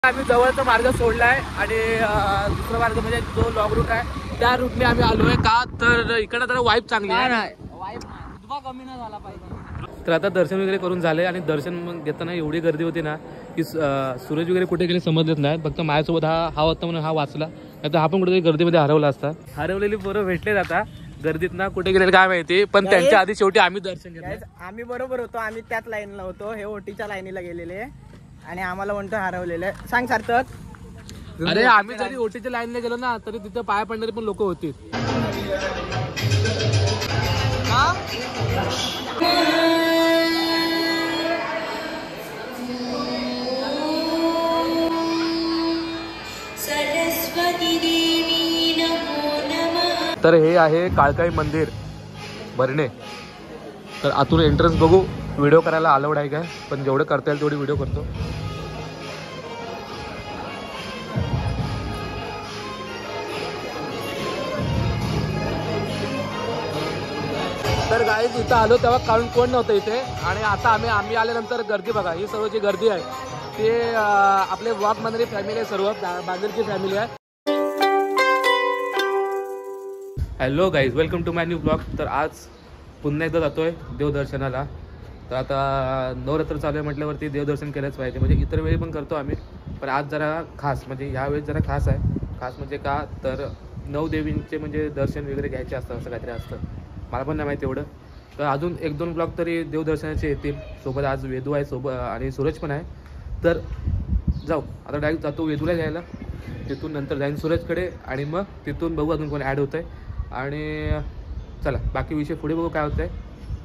आम्ही जवळचा मार्ग सोडलाय आणि दुसरा मार्ग म्हणजे जो लॉंग रूट आहे त्या रूटने आम्ही आलोय का तर इकडे जरा वाईब चांगली आहे, कमी नाही झाला पाहिजे. तर आता दर्शन वगैरे करून झाले आणि दर्शन घेताना एवढी गर्दी होती ना की सूरज वगैरे कुठे गेले समजलेच नाही. फक्त माझ्यासोबत हा होता म्हणून हा वाचला, नाही तर हा पण कुठेतरी गर्दीमध्ये हरवला असता. हरवलेली पोरं भेटले आता गर्दीत ना, कुठे गेले काय माहिती, पण त्यांच्या आधी शेवटी आम्ही दर्शन घेतलं. आम्ही बरोबर होतो, आम्ही त्याच लाईनला होतो, हे ओटीच्या लाईनीला गेलेले आणि आम्हाला म्हणतो हरवलेले. सांग सार्थक. अरे आम्ही जरी ओटीच्या लाईनला गेलो ना तरी तिथे पाया पडणारी पण लोक होती. तर हे आहे काळकाई मंदिर भरणे. तर आतून एंट्रन्स बघू. व्हिडिओ करायला अलाउड आहे काय, पण जेवढं करता येईल तेवढी व्हिडिओ करतो. तर गाईज इथं आलो तेव्हा काढून कोण नव्हतं इथे, आणि आता आम्ही आल्यानंतर गर्दी बघा. ही सर्व जी गर्दी आहे ते आपले वाघमांजरी फॅमिली आहे, सर्व बांदेरची फॅमिली आहे. Hello guys, welcome to my new blog. तर आज पुन्हा एकदा जातोय देवदर्शनाला. तर आता नवरात्र चालू आहे म्हटल्यावरती देवदर्शन केलंच पाहिजे. म्हणजे इतर वेळी पण करतो आम्ही, पण आज जरा खास, म्हणजे यावेळेस जरा खास आहे. खास म्हणजे का तर 9 देवींचे म्हणजे दर्शन वगैरे घ्यायचे असतं, असं काहीतरी असतं. मला पण नाही माहिती एवढं. तर अजून 1-2 ब्लॉग तरी देवदर्शनाचे येतील. सोबत आज वेदू आहे सोबत आणि सूरज पण आहे. तर जाऊ आता डायरेक्ट जातो वेदूला घ्यायला, तिथून नंतर जाईन सूरजकडे आणि मग तिथून बघू अजून कोण ॲड होतं आहे. आणि चला बाकी विषय पुढे बघू काय होतं आहे.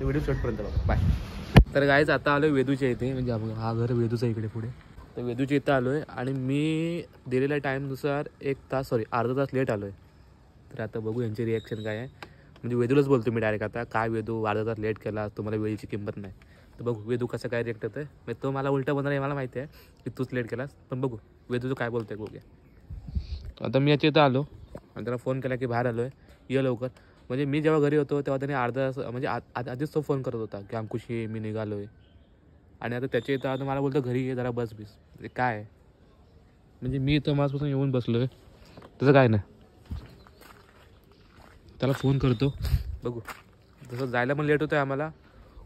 व्हिडिओ शेवटपर्यंत बघा. बाय. तर गाईज आता आलो आहे वेदूच्या इथे, म्हणजे हा घर वेदूचा इकडे पुढे. तर वेदूच्या इथं आलो आहे आणि मी दिलेल्या टाईमनुसार अर्धा तास लेट आलो आहे. तर आता बघू यांचे रिॲक्शन काय आहे. म्हणजे वेदूलाच बोलतो मी डायरेक्ट आता, काय वेदू अर्धा तास लेट केला, तुम्हाला वेळेची किंमत नाही. तर बघू वेदू कसं काय रिॲक्ट होतं आहे. म्हणजे तो मला उलटा बनणार आहे मला माहिती आहे की तूच लेट केलास, पण बघू वेदूचं काय बोलतो आहे बघूया. आता मी याच्या इथं आलो आणि त्याला फोन केला की बाहेर आलो आहे, ये लवकर. म्हणजे मी जेव्हा घरी होतो तेव्हा त्याने अर्धा तास म्हणजे आधीच तो फोन करत होता की अंकुशी मी निघालो आहे. आणि आता त्याच्या इथं आता मला बोलतो घरी ये जरा बस म्हणजे काय म्हणजे मी इथं माझपासून येऊन बसलो आहे, तसं काय नाही. त्याला फोन करतो बघू. तसं जायला पण लेट होतं आहे आम्हाला,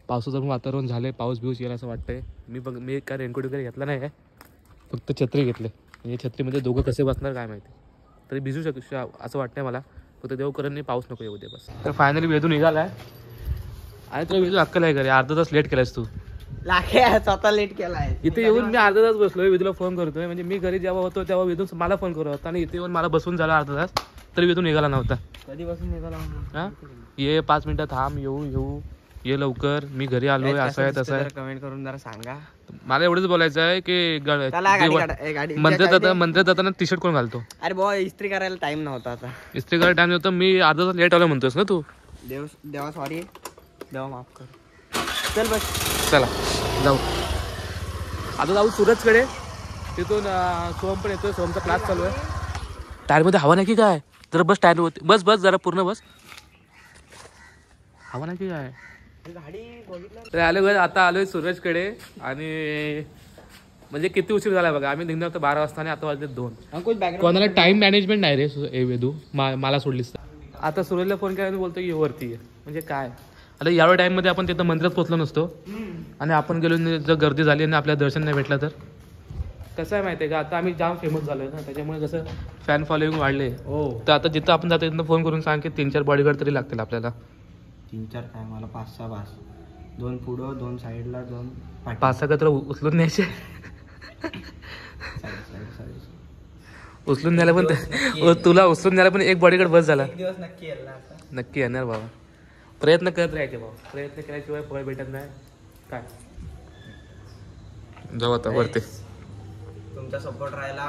पावसाचं पण वातावरण झालं आहे, पाऊस बिऊस येईल असं वाटतं आहे. मी काय रेनकोट वगैरे घेतला नाही आहे, फक्त छत्री घेतले. म्हणजे छत्रीमध्ये दोघं कसे बसणार काय माहिती, तरी भिजू असं वाटतं मला. फक्त देवकरांनी पाऊस नको येऊ दे बस. तर फायनली वेदू निघाला आहे आणि तुला वेदू अक्कल आहे घरी, अर्धा तास लेट केलायस तू. स्वतः लेट केलाय. इथे येऊन मी अर्धा तास बसलोय, वेदूला फोन करतोय. म्हणजे मी घरी जेव्हा होतो तेव्हा वेदू मला फोन करत होता आणि इथे येऊन मला बसून झाला अर्धा तास, तरी वेदू निघाला नव्हता. कधीपासून निघाला? हां ये 5 मिनटं थांब, येऊ ये लवकर, मी घरी आलोय, असं आहे तसं आहे. कमेंट करून जरा सांगा. मला एवढंच बोलायचं आहे की मंदिरात जाताना टी शर्ट कोण घालतो? अरे बॉ इस्त्री करायला टाइम नव्हता. आता इस्त्री करायला टाइम नव्हता, मी अर्धा तास लेट आलो म्हणतोस ना तू. देवा सॉरी, देवा माफ कर. चल बस चला जाऊ. आता जाऊ सूरजकडे, तिथून सोहम पण येतोय, सोहमचा क्लास चालू आहे. टायरमध्ये हवा नाही की काय? जरा बस टायर होती, बस जरा पूर्ण बस. हवा नाही की काय? तर आता आलोय सूरजकडे. आणि म्हणजे किती उशीर झाला बघा. आम्ही निघणार होतो 12 वाजता आणि आता वाजले 2. कोणाला टाइम मॅनेजमेंट नाही रे वेदू, मला सोडलीस. आता सूरजला फोन केला बोलतो की वरती आहे. म्हणजे काय आता एवढ्या टाइममध्ये आपण तिथं मंदिरात पोहोचलो नसतो आणि आपण गेलो, जर गर्दी झाली आणि आपल्याला दर्शन नाही भेटलं तर कसं आहे माहिती आहे का. आता आम्ही जाम फेमस झालोय ना, त्याच्यामुळे कसं फॅन फॉलोईंग वाढले. तर आता जिथं आपण जातो तिथं फोन करून सांग की 3-4 बॉडीगार्ड तरी लागतील आपल्याला. 3-4 काय, मला 5-6 बास. 2 पुढं 2 साईडला 2 5-6 कत्र उचलून न्यायचे. उचलून न्यायला पण तुला उचलून न्यायला पण एक बॉडीगार्ड बस झाला. दिवस नक्की येणार बाबा. प्रयत्न करत राहायचे बाबा, प्रयत्न केल्याशिवाय फळ भेटत नाही. काय जाऊ आता वरती. तुमचा सपोर्ट राहिला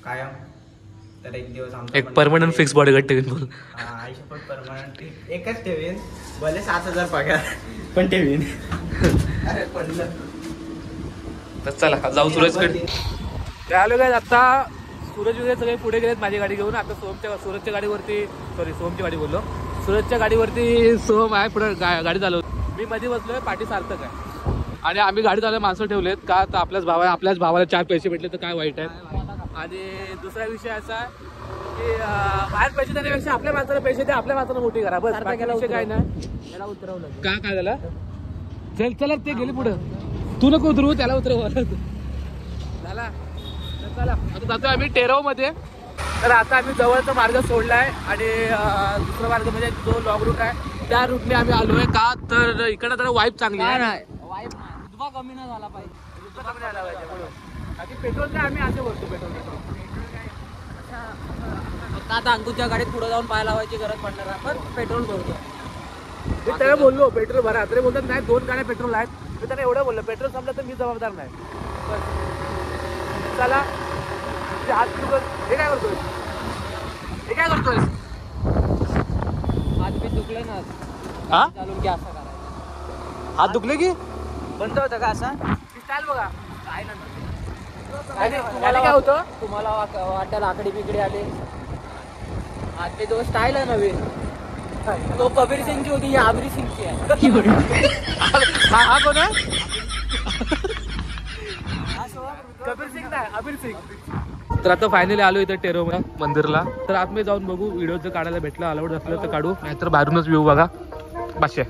कायम तर एक दिवस एक परमनंट फिक्स बॉडीगार्ड ठेवीन. बोल आयुष्यभर परमनंट एकच ठेवीन, भले 7,000 पगार पण ठेवीन. अरे पडलं. तर चला जाऊ सूरजकडे. आलो काय आता सूरज वगैरे सगळे पुढे गेलेत माझी गाडी घेऊन. आता सूरजच्या गाडीवरती सोहमची गाडी बोललो, सूरजच्या गाडीवरती सोहम आहे पुढे गाडी चालवतो. मी मध्ये बसलोय, पाठी सार्थक आहे. आणि आम्ही गाडीत आले माणसं ठेवलेत का तर आपल्याच भावाला 4 पैसे भेटले तर काय वाईट आहे. आणि दुसरा विषय असा आहे की बाहेर पैसे देण्यापेक्षा आपल्या माणसाला पैसे द्या, आपल्या माणसाला मोठी करा बस. विषय काय नाही. त्याला उतरवलं काय झालं. चल चला ते गेले पुढं. तू नको उतरवू, त्याला उतरव झाला. चला आता जातो आम्ही टेरव मध्ये. तर आता आम्ही जवळचा मार्ग सोडलाय आणि दुसरा मार्ग म्हणजे जो लॉंग रूट आहे त्या रूटने आम्ही आलोय. का तर इकडे जरा वाईब चांगली आहे. कमी नाही झाला पाहिजे. पेट्रोल काय आम्ही असे भरतो पेट्रोल. आता अंकुशच्या गाडीत पुढे जाऊन पाय लावायची गरज पडणार आहे, पण पेट्रोल भरतो. मी त्याला बोललो पेट्रोल भरा, तरी बोलतात नाही 2 गाड्या पेट्रोल आहेत. मी त्याला एवढं बोललो पेट्रोल संपलं तर मी जबाबदार नाही. चला हे काय करतोय, हे काय करतोय. हात बी दुखले ना हा चालून की असं करायचं. हात दुखले की बंद होतं का असं स्टाईल बघा. तुम्हाला काय होतं, तुम्हाला वाटेल आकडी बिकडी आली. ते जो स्टाईल आहे नवीन तो कबीर सिंगची होती, ही आबरी सिंगची आहे. हा कोण आहे. कबीर सिंग नाही, अबीर सिंग. तर आता फायनली आलो इथं टेरो मंदिरला. तर आतमध्ये जाऊन बघू, व्हिडिओ जर काढायला भेटलं अलाउड असलं तर काढू, नाहीतर बाहेरूनच व्ह्यू बघा. बाशे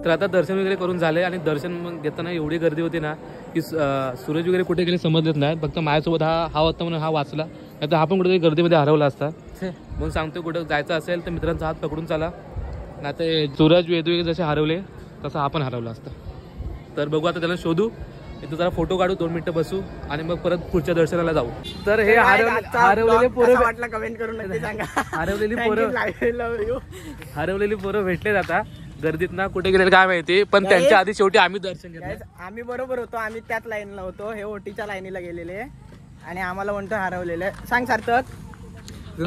तर आता दर्शन वगैरे करून झाले. आणि दर्शन मग घेताना एवढी गर्दी होती ना की सूरज वगैरे कुठे गेले समजलेच नाही. फक्त माझ्यासोबत हा होता म्हणून हा वाचला, नाही तर हा पण कुठेतरी गर्दीमध्ये हरवला असता. म्हणून सांगतो कुठं जायचं असेल तर मित्रांचा हात पकडून चला, नाही तर सूरज वेदू वगैरे जसे हरवले तसा हा पण हरवला असता. तर बघू आता त्याला शोधू. इथं जरा फोटो काढू, 2 मिनिटं बसू आणि मग परत पुढच्या दर्शनाला जाऊ. तर हे हरवलेले पोरं वाटलं कमेंट करून नक्की सांगा. हरवलेली पोरं भेटले आता गर्दीत ना, कुठे गेले काय माहिती. पण त्यांच्या आधी शेवटी आम्ही दर्शन घेतलं. आम्ही बरोबर होतो, आम्ही त्याच लाईनला होतो. हे ओटीच्या लाईनीला गेलेले आणि आम्हाला म्हणतो हरवलेलं. सांग सार्थक.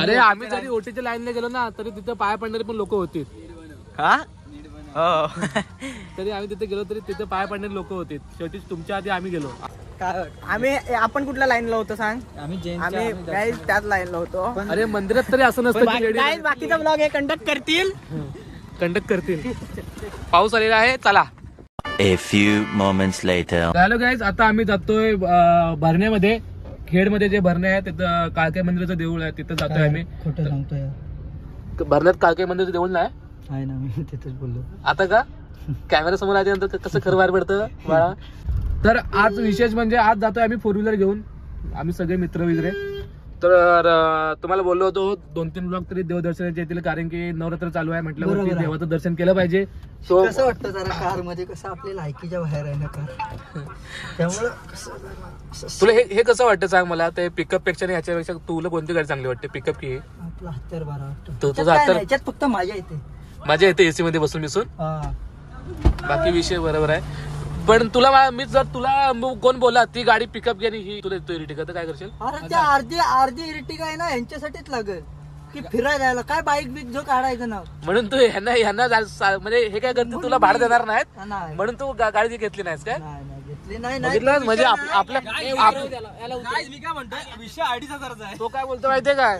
अरे आम्ही जरी ओटीच्या लाईनला गेलो ना तरी तिथं पाया पडणारी पण लोक होती. हा तरी आम्ही तिथे गेलो तरी तिथे पाया पडणारी लोक होती. शेवटी तुमच्या आधी आम्ही गेलो. आपण कुठल्या लाईनला होतो सांग. आम्ही त्याच लाईनला होतो. अरे मंदिरात तरी असं नसतं. बाकीचा ब्लॉग हे कंडक्ट करतील. पाऊस आलेला आहे. चला. A few moments later. Hello guys, आता आम्ही जातोय भरण्यामध्ये. खेडमध्ये जे भरणे आहे तिथं काळके मंदिराचं देऊळ आहे, तिथं जातोय आम्ही. खोटं सांगतोय. भरण्यात काळके मंदिराचं देऊळ नाही आहे ना, मी तिथेच बोललो. आता का कॅमेरा समोर आल्यानंतर कसं खरं बाहेर पडतं बाळा. तर आज विशेष म्हणजे आज जातोय आम्ही 4 व्हीलर घेऊन, आम्ही सगळे मित्र वगैरे. तर तुम्हाला बोललो होतो 2-3 ब्लॉग तरी देवदर्शनाचे येतील, कारण की नवरात्र चालू आहे म्हटल्यावरती देवाचं दर्शन केलं पाहिजे. सो कसं वाटतं जरा कार मध्ये, कसं आपल्या लायकीच्या बाहेर आहे ना कार, त्यामुळे तुला हे कसं वाटतं सांग मला. ते पिकअप पेक्षा ह्याच्यापेक्षा तुला कोणती गाडी चांगली वाटते, पिकअप की आपला हत्यार बारा वाटतं. तुझा हत्यार याच्यात फक्त माझ्या येते एसी मध्ये बसून बिसून, बाकी विषय बरोबर आहे. पण तुला मी जर तुला कोण बोला ती गाडी पिकअप घे ही तुला येतो इरिटिका तर काय करशील. अरे त्या अर्धी इरिटिका आहे ना यांच्यासाठीच लागेल की फिरायला जायला, काय बाईक बिक जो काढायचं ना. म्हणून तू ह्यांना म्हणजे हे काय करते तुला भाडं देणार नाहीत म्हणून तू गाडी घेतली नाहीस काय. बघितलं म्हणजे आपल्या विषय 2,500 आहे. तो काय बोलतो माहितीये काय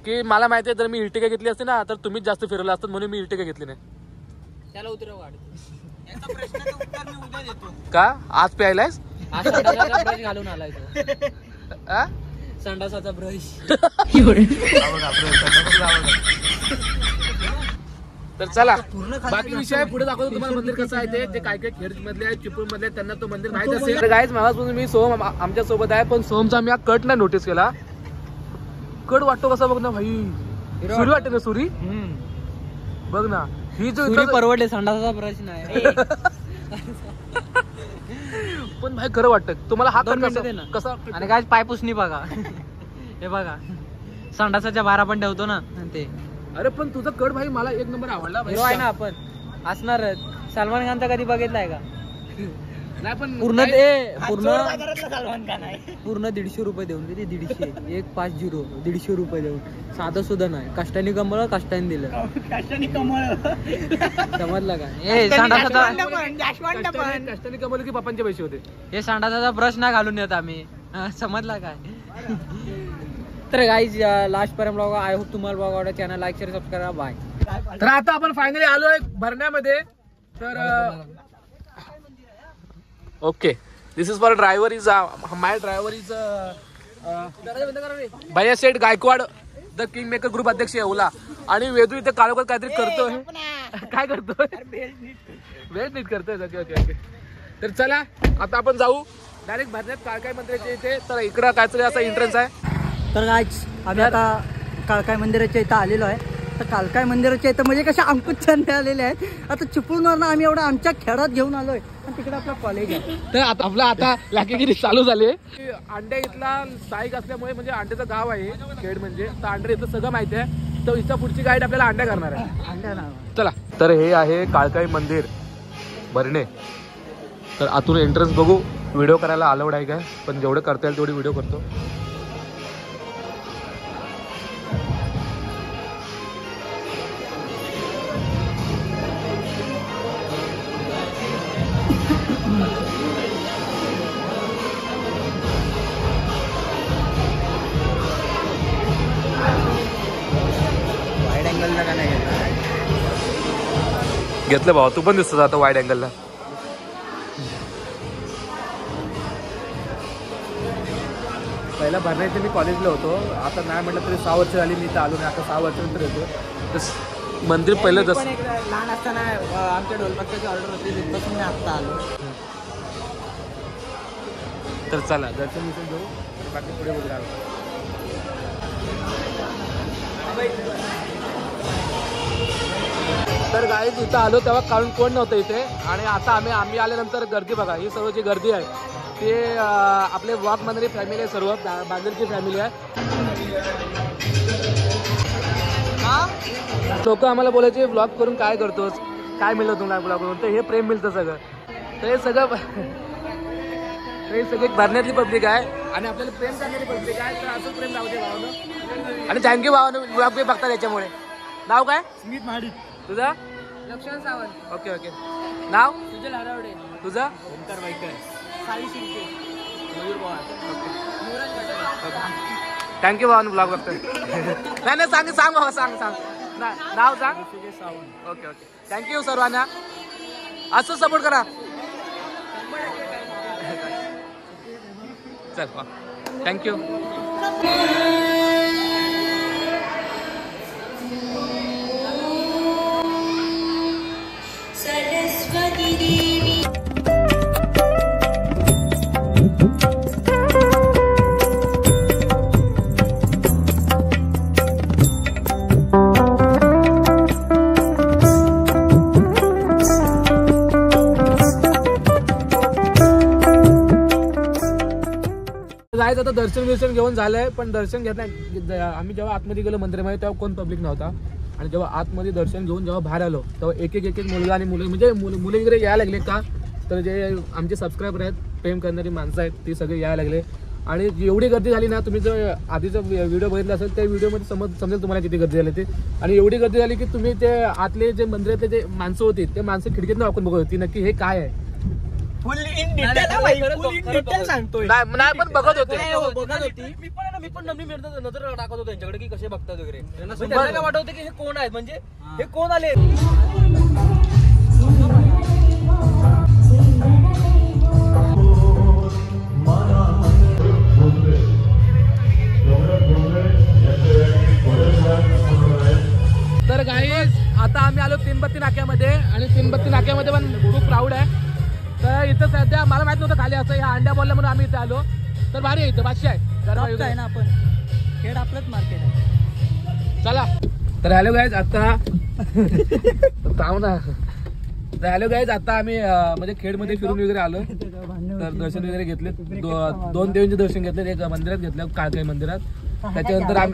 की मला माहितीये जर मी इर्टिका घेतली असते ना तर तुम्हीच जास्त फिरवलं असतं म्हणून मी इर्टिका घेतली नाही. त्याला उतरव गाडी. याचा प्रश्नाचं उत्तर मी उद्या देतो. का आज प्यायलायस. ब्रश घालून आलाय तो. संडासाचा ब्रश. तर चला बाकी विषय पुढे दाखवतो तुम्हाला मंदिर कसं आहे ते काय काय खेड मधले आहे चिपळूण मधले त्यांना तो मंदिर माहित असेल. तर गाईज माझ्यापासून मी सोहम आमच्या सोबत आहे, पण सोहमचा मी कट नाही नोटीस केला. कट वाटतो कसा बघ ना भाई, सुरी वाटते ना सुरी बघ ना. ही जो परवडले संडासाचा ब्रश नाही पण भाई खरं वाटतं तुम्हाला हा कट कसा. आणि काय पाय पुसणी बघा हे बघा संडासाच्या 12 पण ठेवतो ना ते. अरे पण तुझा कट भाई मला 1 नंबर आवडला. हिरो आहे ना आपण असणार. सलमान खानचा कधी बघितलाय का. नाही पण पूर्ण काय- ते पूर्ण 150 रुपये देऊन किती 150 150 150 रुपये देऊन साधं सुद्धा नाही. कष्टाने कमवलं कष्टाने दिलं. समजलं का? हे सांडाचा कष्टाने कमवलं की पप्पांचे पैसे होते. हे सांडाचा ब्रश नाही घालून येत आम्ही. समजला काय? तर गाईज लास्ट पर्यंत ब्लॉग. आय होप तुम्हाला ब्लॉग आवडला. चॅनल लाईक शेअर सबस्क्राईब करा. बाय. तर आता आपण फायनली आलोय भरण्यामध्ये. तर okay, this is for driver is my driver is Bhaiya Seth Gaikwad, the king maker group अध्यक्ष ओला. आणि वेदू इथे काळोखात काहीतरी करतोय. काय करतोय? वेळ नीट करतोय. Okay okay okay. तर चला आता आपण जाऊ डायरेक्ट भरण्यात काळकाई मंदिराच्या इथे. तर इकडं काहीतरी असा एंट्रन्स आहे. तर गाईज आम्ही आता काळकाई मंदिराच्या इथं आलेलो आहे. तर काळकाई मंदिराच्या इथं म्हणजे कशा अंकुश चंद आलेले आहेत. आता चिपळूणवरून आम्ही एवढं आमच्या खेळात घेऊन आलोय. आणि तिकडे आपलं कॉलेज आहे. तर आपला आता लाकीगिरी चालू झाली आहे. अंड्या इथला स्थायिक असल्यामुळे म्हणजे अंड्याचं गाव आहे खेड म्हणजे. तर अंड्या इथं सगळं माहिती आहे. तर इथं पुढची गाईड आपल्याला अंड्या करणार आहे. अंड्या नाव चला. तर हे आहे काळकाई मंदिर भरणे. तर आतून एंट्रन्स बघू. व्हिडिओ करायला अलाउड आहे काय, पण जेवढं करता येईल तेवढी व्हिडिओ करतो. वाईड अँगलला का नाही घेतलं भाऊ, तू पण दिसतो आता वाईड अँगलला. पहिला भरण्याचे मी कॉलेजला होतो. आता नाही म्हटलं तरी 6 वर्ष झाली मी इथं आलो नाही. आता 6 वर्षानंतर येतो. तर मंदिर पहिलं जसं लहान असताना आमच्या ढोलपत्त्याची ऑर्डर होती तिथपासून मी आत्ता आलो. तर चला दर्शन विषय घेऊ. बाकी पुढे बघू लागलो. तर गाईज इथं आलो तेव्हा काढून कोण नव्हतं इथे. आणि आता आम्ही आल्यानंतर गर्दी बघा. ही सर्व जी गर्दी आहे ते आपले वॉक मंदिर फॅमिली आहे. सर्व बांदेरची फॅमिली आहे. लोक आम्हाला बोलायचे ब्लॉग करून काय करतोस, काय मिळतं तुला ब्लॉग करून. तर हे प्रेम मिळतं सगळं. तर हे सगळे भरण्यातली पब्लिक आहे आणि आपल्याला प्रेम करणारी पब्लिक आहे. तर असं प्रेम लावते भावानं. आणि थँक्यू भावानं ब्लॉग बी बघता त्याच्यामुळे. नाव काय? स्मित महाडिक. तुझं? लक्षण सावंत. Okay okay. नाव? सुजल हरवडे. तुझं? ओंकार बाईकर. साई शिंदे. मयूर पवार. थँक्यू भावानं ब्लॉग बघतोय. नाही सांग भावा सांग. नाव सांग. सावंत. Okay okay. थँक्यू सर्वांना. असं सपोर्ट करा. चल थँक्यू. सरस्वती देवी. जायचं आता दर्शन घेऊन झालंय. पण दर्शन घेत नाही. आम्ही जेव्हा आतमध्ये गेलो मंदिरामध्ये तेव्हा कोण पब्लिक नव्हता. आणि जेव्हा आतमध्ये दर्शन घेऊन जेव्हा बाहेर आलो तेव्हा एक एक मुलगा आणि मुलं म्हणजे मुले वगैरे यायला लागले. का तर जे आमचे सबस्क्रायबर आहेत, प्रेम करणारी माणसं आहेत, ती सगळे यायला लागले. आणि एवढी गर्दी झाली ना. तुम्ही जर आधीचा व्हिडिओ बघितला असेल त्या व्हिडिओमध्ये समजेल तुम्हाला किती गर्दी झाली ते. आणि एवढी गर्दी झाली की तुम्ही ते आतले जे मंदिरातले जे माणसं होती ते माणसं खिडकीतून वाकून बघत होती नक्की हे काय आहे. फुल इन डिटेल सांगतोय. नाही पण बघत होते. बघत होती. मी पण नजर टाकत होतो त्यांच्याकडे की कसे बघतात वगैरे. त्यांना काय वाटत होतं की हे कोण आहेत, म्हणजे हे कोण आले. तर गाईज आता आम्ही आलो तीनबत्ती नाक्यामध्ये. आणि तीनबत्ती नाक्यामध्ये पण खूप प्राऊड आहे. तर इथं सध्या मला माहित नव्हतं खाली असं ह्या अंड्या बोलल्या म्हणून आम्ही इथे आलो. तर भारी आहे इथं. 500 आहे ना आपण खेड आपलंच मार्केट आहे. चला. तर हॅलो गाईज आता तर हॅलो गाईज आता आम्ही म्हणजे खेडमध्ये फिरून वगैरे आलो. तर दर्शन वगैरे घेतले. 2 देवांचे दर्शन घेतले. एक मंदिरात घेतलं काळकाई मंदिरात. त्याच्यानंतर आम्ही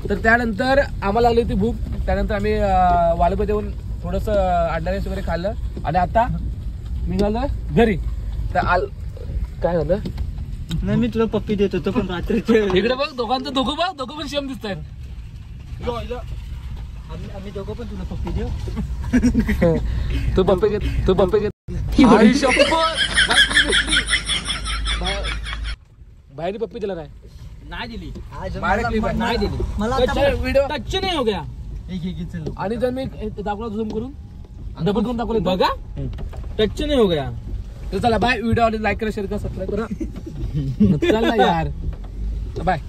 तर त्यानंतर आम्हाला लागली ती भूक. त्यानंतर आम्ही वाळपत येऊन थोडस अंडा राईस वगैरे खाल्लं आणि आता निघालं घरी. तर काय झालं नाही मी तुला पप्पी देत होतो पण रात्रीचे इकडे बघ दोघं पण सेम दिसत आहेत. आम्ही दोघं पण तुला पप्पी देऊ. तू पप्पे घेत आई शपथ. बाहेर पप्पी दिला नाही दिली. नाही दिली. मला व्हिडिओ टच नाही हो गया. आणि जर मी दाखवला झूम करून डबल करून दाखवलं बघा टच नाही हो गया. तर चला बाय. व्हिडिओ लाईक करा शेअर करा सबस्क्राईब करा. चला यार बाय.